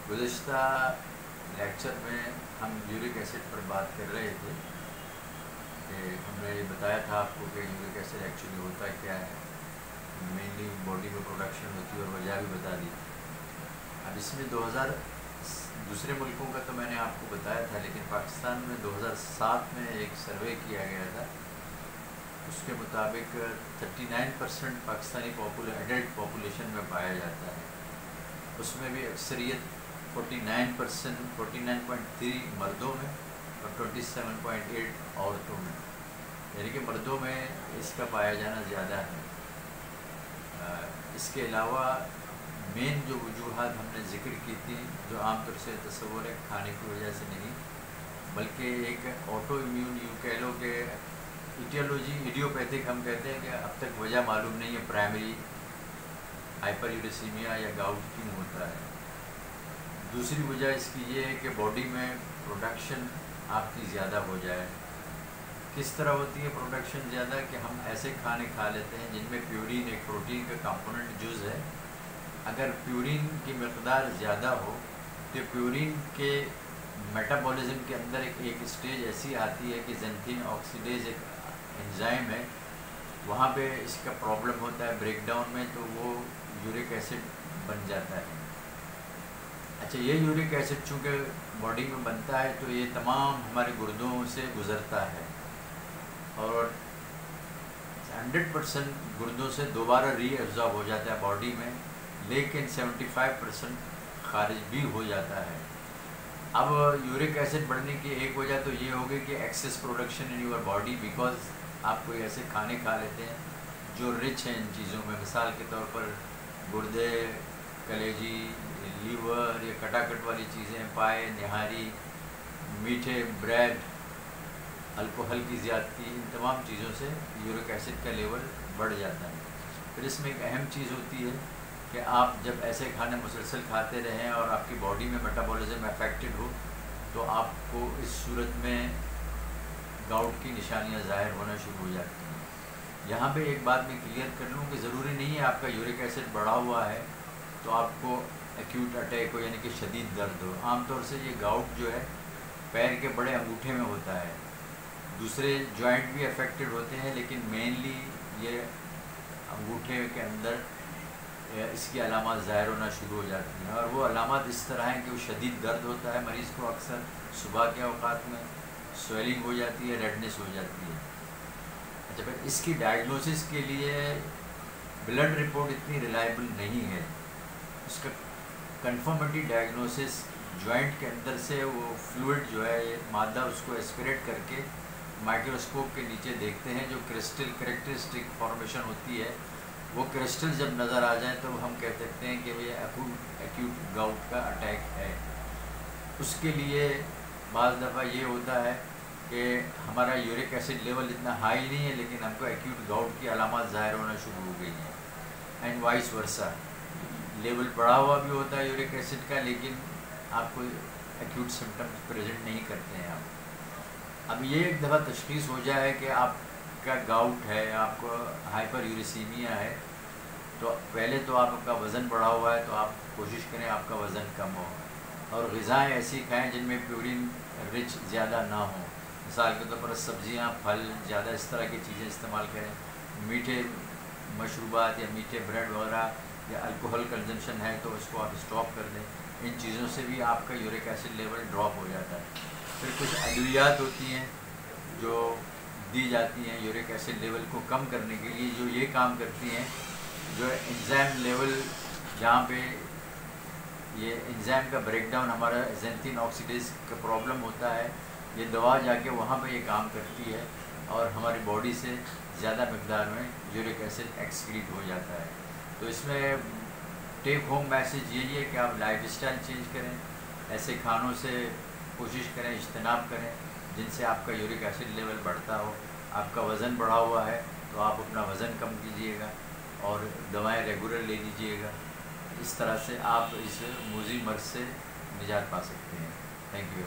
गुज़िश्ता lecture में हम uric acid पर बात कर रहे थे कि हमने ये बताया था आपको कि यूरिक एसिड एक्चुअली होता क्या है, मेनली बॉडी में प्रोडक्शन होती है और वजह भी बता दी। अब इसमें 2000 दूसरे मुल्कों का तो मैंने आपको बताया था, लेकिन पाकिस्तान में 2007 में एक सर्वे किया गया था। उसके मुताबिक 39% पाकिस्तानी एडल्ट पॉपुलेशन में पाया जाता है। उसमें भी अक्सरियत 49.3 मर्दों में और 27.8 औरतों में, यानी कि मर्दों में इसका पाया जाना ज़्यादा है। इसके अलावा मेन जो वजूहात हमने ज़िक्र की थी, जो आमतौर से तस्वुर है खाने की वजह से नहीं, बल्कि एक ऑटो इम्यून यूँ कह लो कि इडियोपैथिक हम कहते हैं कि अब तक वजह मालूम नहीं है, प्राइमरी हाइपरयूरेसीमिया या गाउट क्यों होता है। दूसरी वजह इसकी ये है कि बॉडी में प्रोडक्शन आपकी ज़्यादा हो जाए। किस तरह होती है प्रोडक्शन ज़्यादा कि हम ऐसे खाने खा लेते हैं जिनमें प्यूरिन एक प्रोटीन का कंपोनेंट जुज़ है। अगर प्यूरिन की मकदार ज़्यादा हो तो प्यूरिन के मेटाबॉलिज्म के अंदर एक स्टेज ऐसी आती है कि ज़ैंथीन ऑक्सीडेज एक एंजाइम है, वहाँ पे इसका प्रॉब्लम होता है ब्रेकडाउन में, तो वो यूरिक एसिड बन जाता है। अच्छा, ये यूरिक एसिड चूँकि बॉडी में बनता है तो ये तमाम हमारे गुर्दों से गुज़रता है और 100% गुर्दों से दोबारा रीअब्ज़ॉर्ब हो जाता है बॉडी में, लेकिन 75% खारिज भी हो जाता है। अब यूरिक एसिड बढ़ने की एक वजह तो ये होगी कि excess production in your body, because आप कोई ऐसे खाने खा लेते हैं जो रिच हैं इन चीज़ों में। मिसाल के तौर पर गुर्दे, कलेजी, लीवर, ये कटाकट वाली चीज़ें, पाए, निहारी, मीठे, ब्रेड, अल्कोहल की ज़्यादती, इन तमाम चीज़ों से यूरिक एसिड का लेवल बढ़ जाता है। फिर इसमें एक अहम चीज़ होती है कि आप जब ऐसे खाने मुसलसल खाते रहें और आपकी बॉडी में मेटाबॉलिज्म अफेक्टेड हो तो आपको इस सूरत में गाउट की निशानियां ज़ाहिर होना शुरू हो जाती हैं। यहाँ पे एक बात मैं क्लियर कर लूँ कि ज़रूरी नहीं है आपका यूरिक एसिड बढ़ा हुआ है तो आपको एक्यूट अटैक हो, यानी कि शदीद दर्द हो। आमतौर से ये गाउट जो है पैर के बड़े अंगूठे में होता है, दूसरे जॉइंट भी अफेक्टेड होते हैं, लेकिन मेनली ये अंगूठे के अंदर इसकी अलामत ज़ाहिर होना शुरू हो जाती हैं। और वो अलामत इस तरह हैं कि वो शदीद दर्द होता है मरीज़ को, अक्सर सुबह के औकात में स्वेलिंग हो जाती है, रेडनेस हो जाती है। अच्छा, फिर इसकी डायग्नोसिस के लिए ब्लड रिपोर्ट इतनी रिलायबल नहीं है। उसका कंफर्मेटरी डायग्नोसिस जॉइंट के अंदर से वो फ्लूइड जो है, ये मादा, उसको एस्पिरेट करके माइक्रोस्कोप के नीचे देखते हैं, जो क्रिस्टल करेक्टरिस्टिक फॉर्मेशन होती है, वो क्रिस्टल जब नज़र आ जाए तो हम कह सकते हैं कि ये एक्यूट गाउट का अटैक है। उसके लिए बाज़ दफ़ा ये होता है कि हमारा यूरिक एसिड लेवल इतना हाई नहीं है, लेकिन हमको एक्यूट गाउट की अलामत ज़ाहिर होना शुरू हो गई हैं, एंड वाइस वर्सा। लेवल बढ़ा हुआ भी होता है यूरिक एसिड का, लेकिन आपको एक्यूट सिम्टम्स प्रेजेंट नहीं करते हैं आप। अब ये एक दफ़ा तशख़ीस हो जाए कि आपका गाउट है, आपको हाइपर यूरेसीमिया है, तो पहले तो आपका वज़न बढ़ा हुआ है तो आप कोशिश करें आपका वज़न कम हो, और ग़िज़ाएँ ऐसी खाएँ जिनमें प्यूरिन रिच ज़्यादा ना हो। मिसाल के तौर पर सब्ज़ियाँ, फल, ज़्यादा इस तरह की चीज़ें इस्तेमाल करें। मीठे मशरूबात या मीठे ब्रेड वगैरह या अल्कोहल कंजम्पशन है तो उसको आप स्टॉप कर दें। इन चीज़ों से भी आपका यूरिक एसिड लेवल ड्रॉप हो जाता है। फिर कुछ अद्वियात होती हैं जो दी जाती हैं यूरिक एसिड लेवल को कम करने के लिए, जो ये काम करती हैं, जो एंजाइम लेवल, जहाँ पे ये एंजाइम का ब्रेकडाउन, हमारा ज़ैंथीन ऑक्सीडेज का प्रॉब्लम होता है, ये दवा जाके वहाँ पे ये काम करती है और हमारी बॉडी से ज़्यादा मकदार में यूरिक एसिड एक्सक्रीट हो जाता है। तो इसमें टेक होम मैसेज यही है कि आप लाइफस्टाइल चेंज करें, ऐसे खानों से कोशिश करें, इज्तनाब करें जिनसे आपका यूरिक एसिड लेवल बढ़ता हो। आपका वज़न बढ़ा हुआ है तो आप अपना वज़न कम कीजिएगा और दवाएं रेगुलर ले लीजिएगा। इस तरह से आप इस मूज़ी मर्ज़ से निजात पा सकते हैं। Thank you.